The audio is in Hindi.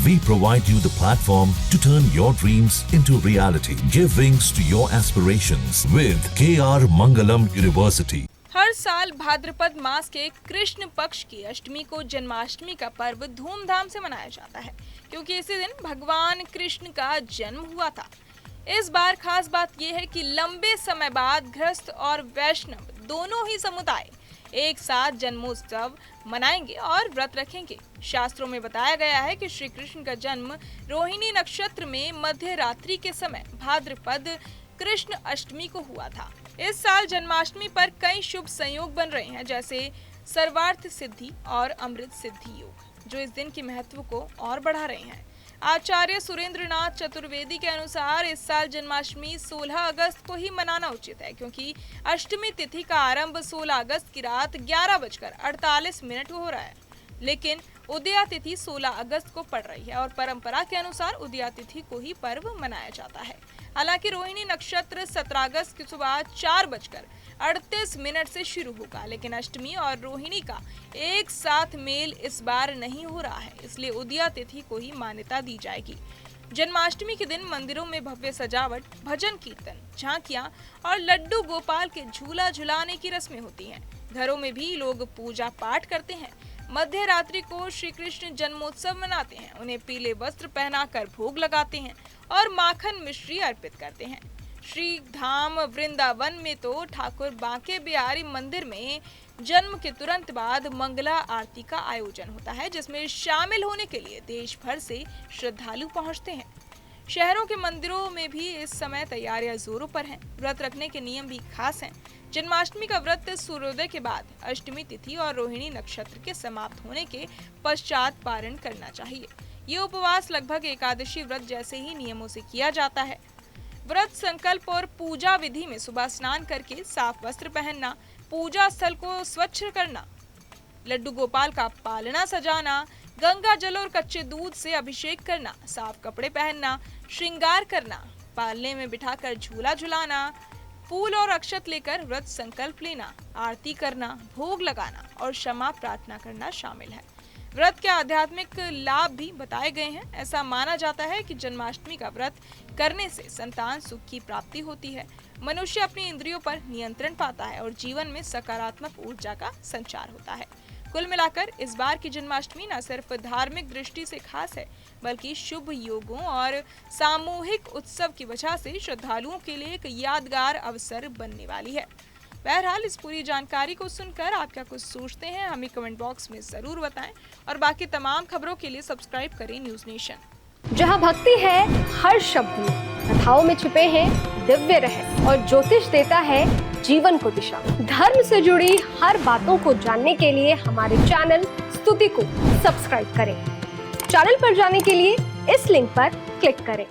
We provide you the platform to turn your dreams into reality. Give wings to your aspirations with KR Mangalam University. हर साल भाद्रपद मास के कृष्ण पक्ष की अष्टमी को जन्माष्टमी का पर्व धूमधाम से मनाया जाता है, क्योंकि इसी दिन भगवान कृष्ण का जन्म हुआ था। इस बार खास बात यह है कि लंबे समय बाद गृहस्थ और वैष्णव दोनों ही समुदाय एक साथ जन्मोत्सव मनाएंगे और व्रत रखेंगे। शास्त्रों में बताया गया है कि श्री कृष्ण का जन्म रोहिणी नक्षत्र में मध्य रात्रि के समय भाद्रपद कृष्ण अष्टमी को हुआ था। इस साल जन्माष्टमी पर कई शुभ संयोग बन रहे हैं, जैसे सर्वार्थ सिद्धि और अमृत सिद्धि योग, जो इस दिन के महत्व को और बढ़ा रहे हैं। आचार्य सुरेंद्रनाथ चतुर्वेदी के अनुसार इस साल जन्माष्टमी 16 अगस्त को ही मनाना उचित है, क्योंकि अष्टमी तिथि का आरंभ 16 अगस्त की रात 11:48 को हो रहा है, लेकिन उदया तिथि 16 अगस्त को पड़ रही है और परंपरा के अनुसार उदया तिथि को ही पर्व मनाया जाता है। हालांकि रोहिणी नक्षत्र 17 अगस्त की सुबह 4:38 से शुरू होगा, लेकिन अष्टमी और रोहिणी का एक साथ मेल इस बार नहीं हो रहा है, इसलिए उदया तिथि को ही मान्यता दी जाएगी। जन्माष्टमी के दिन मंदिरों में भव्य सजावट, भजन कीर्तन, झांकियां और लड्डू गोपाल के झूला झुलाने की रस्में होती हैं। घरों में भी लोग पूजा पाठ करते हैं। मध्य रात्रि को श्री कृष्ण जन्मोत्सव मनाते हैं, उन्हें पीले वस्त्र पहनाकर भोग लगाते हैं और माखन मिश्री अर्पित करते हैं। श्री धाम वृंदावन में तो ठाकुर बांके बिहारी मंदिर में जन्म के तुरंत बाद मंगला आरती का आयोजन होता है, जिसमें शामिल होने के लिए देश भर से श्रद्धालु पहुंचते हैं। शहरों के मंदिरों में भी इस समय तैयारियां जोरों पर हैं। व्रत रखने के नियम भी खास हैं। जन्माष्टमी का व्रत सूर्योदय के बाद अष्टमी तिथि और रोहिणी नक्षत्र के समाप्त होने के पश्चात पारण करना चाहिए। ये उपवास लगभग एकादशी व्रत जैसे ही नियमों से किया जाता है। व्रत संकल्प और पूजा विधि में सुबह स्नान करके साफ वस्त्र पहनना, पूजा स्थल को स्वच्छ करना, लड्डू गोपाल का पालना सजाना, गंगा जल और कच्चे दूध से अभिषेक करना, साफ कपड़े पहनना, श्रृंगार करना, पालने में बिठाकर झूला झुलाना, फूल और अक्षत लेकर व्रत संकल्प लेना, आरती करना, भोग लगाना और क्षमा प्रार्थना करना शामिल है। व्रत के आध्यात्मिक लाभ भी बताए गए हैं। ऐसा माना जाता है कि जन्माष्टमी का व्रत करने से संतान सुख की प्राप्ति होती है, मनुष्य अपनी इंद्रियों पर नियंत्रण पाता है और जीवन में सकारात्मक ऊर्जा का संचार होता है। कुल मिलाकर इस बार की जन्माष्टमी न सिर्फ धार्मिक दृष्टि से खास है, बल्कि शुभ योगों और सामूहिक उत्सव की वजह से श्रद्धालुओं के लिए एक यादगार अवसर बनने वाली है। बहरहाल इस पूरी जानकारी को सुनकर आप क्या कुछ सोचते हैं, हमें कमेंट बॉक्स में जरूर बताएं और बाकी तमाम खबरों के लिए सब्सक्राइब करें न्यूज नेशन। जहां भक्ति है हर शब्द में, कथाओं में छुपे हैं दिव्य रहस्य और ज्योतिष देता है जीवन को दिशा। धर्म से जुड़ी हर बातों को जानने के लिए हमारे चैनल स्तुति को सब्सक्राइब करें। चैनल पर जाने के लिए इस लिंक पर क्लिक करें।